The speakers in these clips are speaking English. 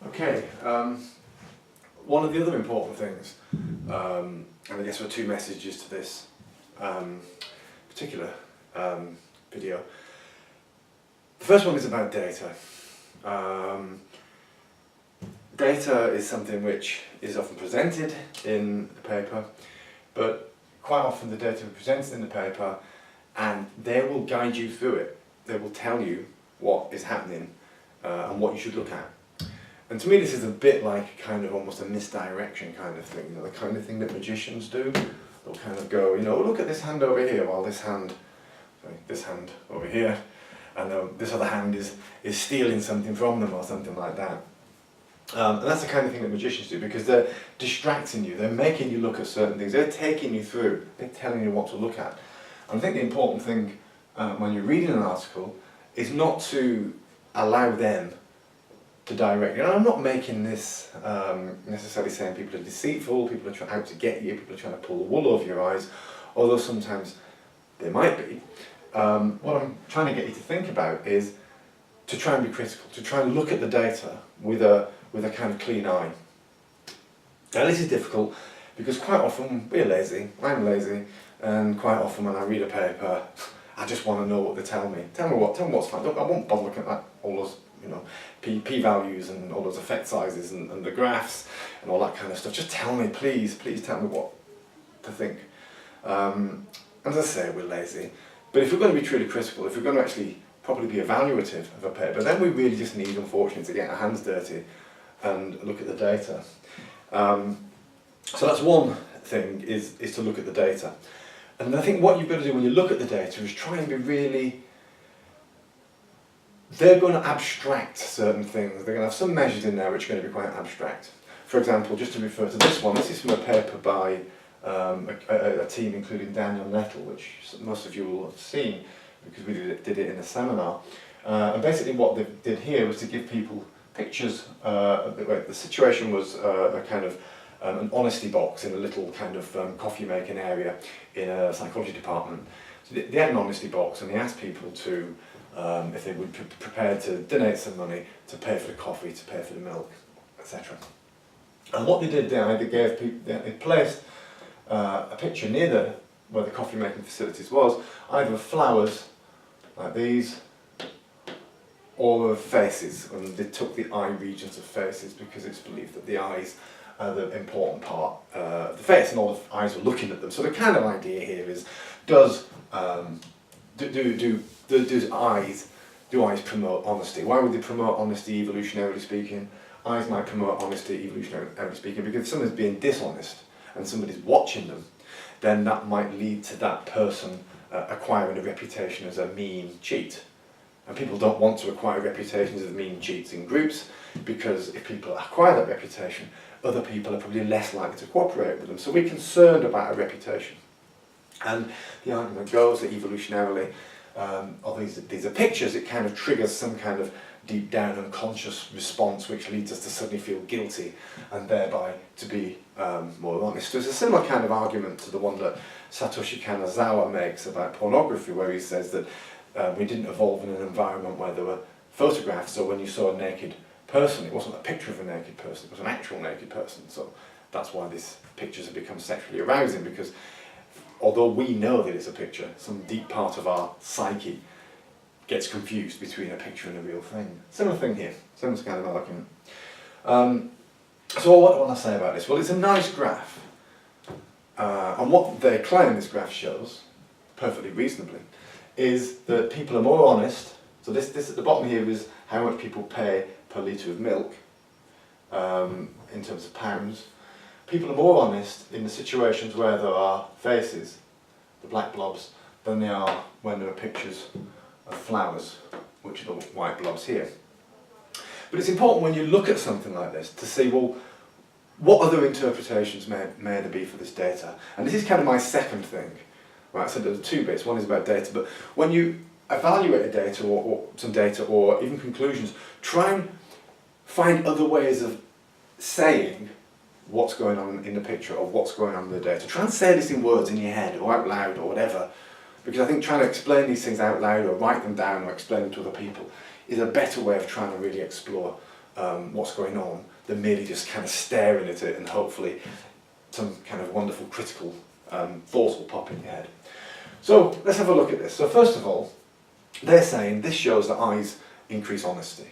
Okay, one of the other important things, and I guess there are two messages to this particular video. The first one is about data. Data is something which is often presented in the paper, but quite often the data are presented in the paper and they will guide you through it. They will tell you what is happening and what you should look at. And to me this is a bit like kind of almost a misdirection kind of thing, you know, the kind of thing that magicians do. They'll kind of go, you know, look at this hand over here, while this hand over here, and this other hand is stealing something from them or something like that. And that's the kind of thing that magicians do, because they're distracting you, they're making you look at certain things, they're taking you through, they're telling you what to look at. And I think the important thing when you're reading an article is not to allow them to direct you. And I'm not making this necessarily saying people are deceitful, people are out to get you, people are trying to pull the wool over your eyes, although sometimes they might be. What I'm trying to get you to think about is to try and be critical, to try and look at the data with a kind of clean eye. Now this is difficult because quite often we're lazy, I'm lazy, and quite often when I read a paper I just want to know what they tell me. Tell me what's fine. I won't bother looking at all those, you know, p-values and all those effect sizes and the graphs and all that kind of stuff. Just tell me, please tell me what to think. As I say, we're lazy, but if we're going to be truly critical, if we're going to actually properly be evaluative of a paper, then we really just need, unfortunately, to get our hands dirty and look at the data. So that's one thing, is to look at the data. And I think what you've got to do when you look at the data is try and be really... They're going to abstract certain things. They're going to have some measures in there which are going to be quite abstract. For example, just to refer to this one, this is from a paper by a team including Daniel Nettle, which most of you will have seen because we did it in a seminar. And basically what they did here was to give people pictures. The situation was a kind of an honesty box in a little kind of coffee making area in a psychology department. So they had an honesty box and they asked people to, if they would be prepared to donate some money to pay for the coffee, to pay for the milk, etc. And what they did there, they placed a picture near where the coffee making facilities was, either of flowers like these, or of faces, and they took the eye regions of faces because it's believed that the eyes are the important part of the face, and all the eyes were looking at them. So the kind of idea here is, do eyes promote honesty? Why would they promote honesty, evolutionarily speaking? Eyes might promote honesty, evolutionarily speaking, because if someone's being dishonest and somebody's watching them, then that might lead to that person acquiring a reputation as a mean cheat. And people don't want to acquire reputations as mean cheats in groups, because if people acquire that reputation, other people are probably less likely to cooperate with them. So we're concerned about a reputation. And the argument goes that evolutionarily, although these are pictures, it kind of triggers some kind of deep down unconscious response which leads us to suddenly feel guilty and thereby to be more honest. So it's a similar kind of argument to the one that Satoshi Kanazawa makes about pornography, where he says that we didn't evolve in an environment where there were photographs, so when you saw a naked person, it wasn't a picture of a naked person, it was an actual naked person. So that's why these pictures have become sexually arousing, because although we know that it's a picture, some deep part of our psyche gets confused between a picture and a real thing. Similar thing here, similar kind of argument. So what do I want to say about this? Well, it's a nice graph. And what they claim this graph shows, perfectly reasonably, is that people are more honest. So this at the bottom here is how much people pay per litre of milk in terms of pounds. People are more honest in the situations where there are faces, the black blobs, than they are when there are pictures of flowers, which are the white blobs here. But it's important when you look at something like this to see, well, what other interpretations may there be for this data? And this is kind of my second thing. Right, so there's two bits. One is about data, but when you evaluate a data or some data or even conclusions, try and find other ways of saying what's going on in the picture or what's going on in the data. Try and say this in words in your head or out loud or whatever, because I think trying to explain these things out loud or write them down or explain them to other people is a better way of trying to really explore what's going on than merely just kind of staring at it and hopefully some kind of wonderful critical thought will pop in your head. So let's have a look at this. So first of all, they're saying this shows that eyes increase honesty.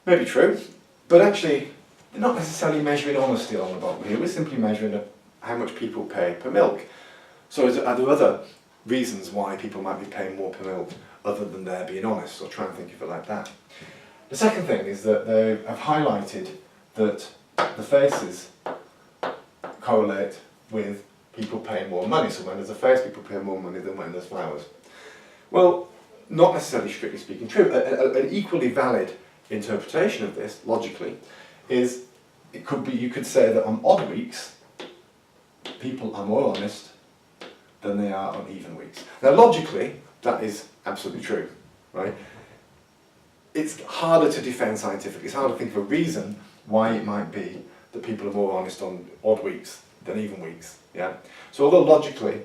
Maybe true, but actually they're not necessarily measuring honesty along the bottom here. We're simply measuring how much people pay per milk. So are there other reasons why people might be paying more per milk other than their being honest? So try and think of it like that. The second thing is that they have highlighted that the faces correlate with people paying more money. So when there's a face, people pay more money than when there's flowers. Well, not necessarily strictly speaking true. An equally valid interpretation of this, logically, is you could say that on odd weeks, people are more honest than they are on even weeks. Now logically, that is absolutely true, right? It's harder to defend scientifically. It's harder to think of a reason why it might be that people are more honest on odd weeks than even weeks. Yeah. So although logically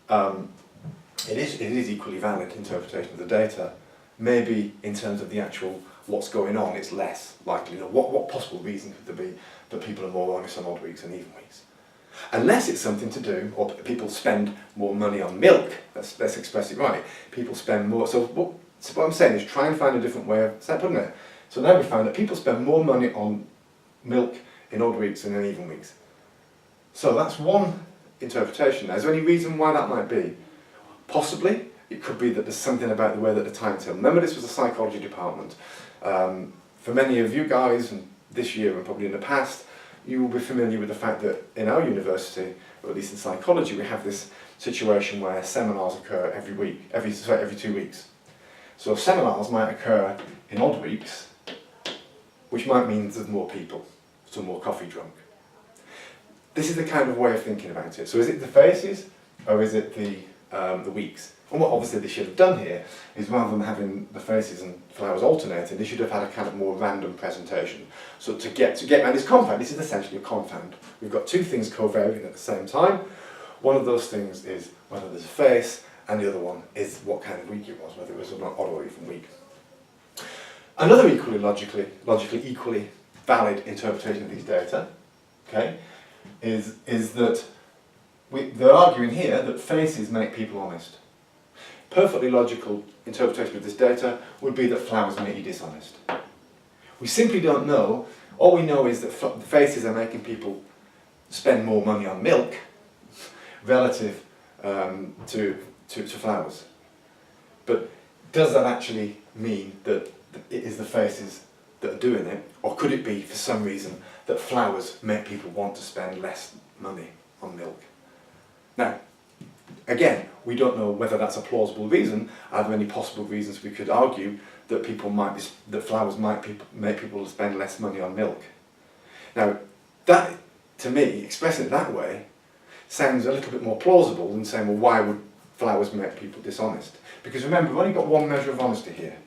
it is equally valid interpretation of the data, maybe in terms of the actual what's going on, it's less likely. You know, what possible reason could there be that people are more honest on odd weeks than even weeks? Unless it's something to do, or people spend more money on milk. Let's express it right. People spend more. So what I'm saying is try and find a different way of putting it. So now we found that people spend more money on milk in odd weeks than in even weeks. So that's one interpretation. Now, is there any reason why that might be? Possibly. It could be that there's something about the way that the timetable. Remember, this was a psychology department. For many of you guys, and this year and probably in the past, you will be familiar with the fact that in our university, or at least in psychology, we have this situation where seminars occur every week, every 2 weeks. So seminars might occur in odd weeks, which might mean there's more people, so more coffee drunk. This is the kind of way of thinking about it. So is it the faces, or is it the weeks? And what obviously they should have done here is, rather than having the faces and flowers alternating, they should have had a kind of more random presentation. So to get around this confound, this is essentially a confound. We've got two things covariant at the same time. One of those things is whether there's a face, and the other one is what kind of week it was, whether it was an odd or even week. Another logically equally valid interpretation of these data, okay, is that they're arguing here that faces make people honest. Perfectly logical interpretation of this data would be that flowers make you dishonest. We simply don't know. All we know is that faces are making people spend more money on milk relative to flowers. But does that actually mean that it is the faces that are doing it, or could it be for some reason that flowers make people want to spend less money on milk? Now, again, we don't know whether that's a plausible reason. Are there any possible reasons we could argue that flowers might make people spend less money on milk? Now, that, to me, expressing it that way, sounds a little bit more plausible than saying, well, why would flowers make people dishonest? Because remember, we've only got one measure of honesty here.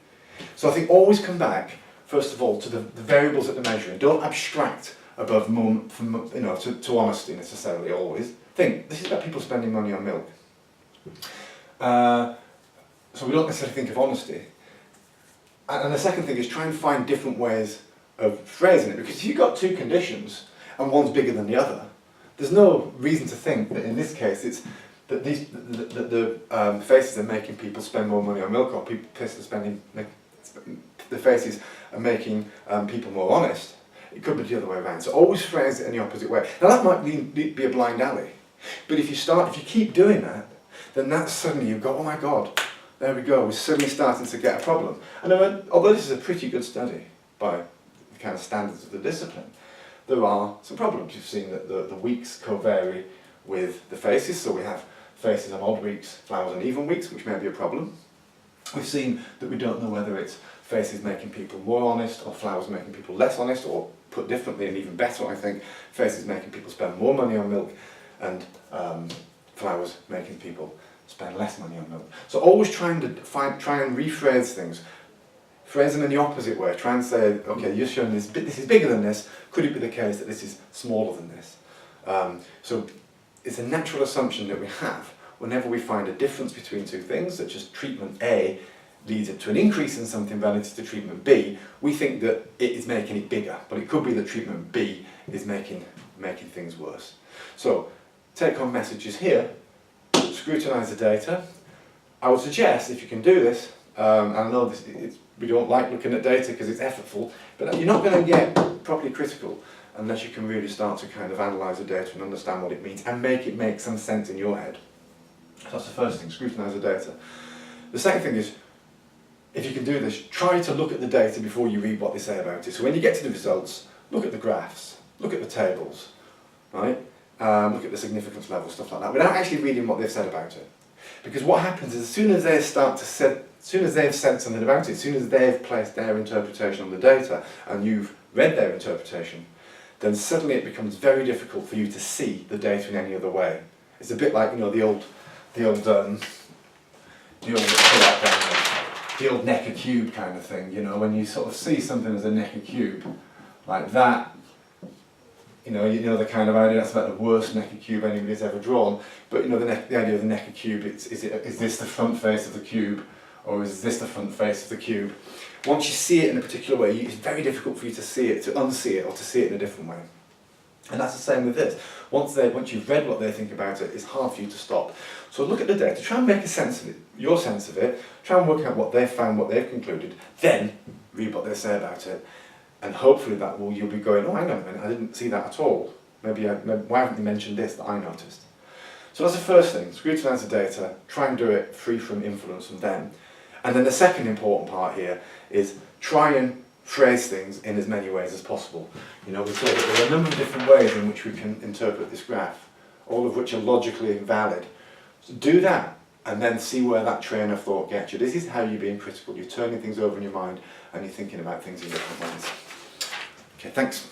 So I think always come back, first of all, to the variables that they're measuring. Don't abstract above to honesty necessarily always. Think, this is about people spending money on milk. So we don't necessarily think of honesty. And the second thing is try and find different ways of phrasing it, because if you've got two conditions and one's bigger than the other, there's no reason to think that in this case it's that the faces are making people spend more money on milk, or the faces are making people more honest. It could be the other way around. So always phrase it in the opposite way. Now that might be a blind alley, but if you keep doing that, then that's suddenly you've got, oh my God, there we go, we're suddenly starting to get a problem. And although this is a pretty good study by the kind of standards of the discipline, there are some problems. You've seen that the weeks co-vary with the faces, so we have faces on odd weeks, flowers on even weeks, which may be a problem. We've seen that we don't know whether it's faces making people more honest or flowers making people less honest, or put differently and even better, I think, faces making people spend more money on milk and flowers making people spend less money on milk. So always try and rephrase things. Phrase them in the opposite way. Try and say, okay, you're showing this is bigger than this. Could it be the case that this is smaller than this? So it's a natural assumption that we have whenever we find a difference between two things, such as treatment A leads it to an increase in something relative to treatment B, we think that it is making it bigger, but it could be that treatment B is making things worse. So, take-home messages here, scrutinise the data. I would suggest, if you can do this, and I know we don't like looking at data because it's effortful, but you're not going to get properly critical unless you can really start to kind of analyse the data and understand what it means and make it make some sense in your head. So that's the first thing, scrutinise the data. The second thing is, if you can do this, try to look at the data before you read what they say about it. So when you get to the results, look at the graphs, look at the tables, right? Look at the significance level, stuff like that, without actually reading what they've said about it. Because what happens is, as soon as they've said something about it, as soon as they've placed their interpretation on the data and you've read their interpretation, then suddenly it becomes very difficult for you to see the data in any other way. It's a bit like, you know, the old Necker cube kind of thing, you know, when you sort of see something as a Necker cube, like that, you know the kind of idea, that's about the worst Necker cube anybody's ever drawn, but you know the idea of the Necker cube, is this the front face of the cube, or is this the front face of the cube? Once you see it in a particular way, it's very difficult for you to see it, to unsee it, or to see it in a different way. And that's the same with this. Once you've read what they think about it, it's hard for you to stop. So look at the data, try and make a sense of it, your sense of it, try and work out what they've found, what they've concluded, then read what they say about it. And hopefully you'll be going, oh, hang on a minute, I didn't see that at all. Why haven't they mentioned this that I noticed? So that's the first thing, scrutinise the data, try and do it free from influence from them. And then the second important part here is try and phrase things in as many ways as possible. You know, we saw that there are a number of different ways in which we can interpret this graph, all of which are logically valid. So do that, and then see where that train of thought gets you. This is how you're being critical. You're turning things over in your mind, and you're thinking about things in different ways. Okay, thanks.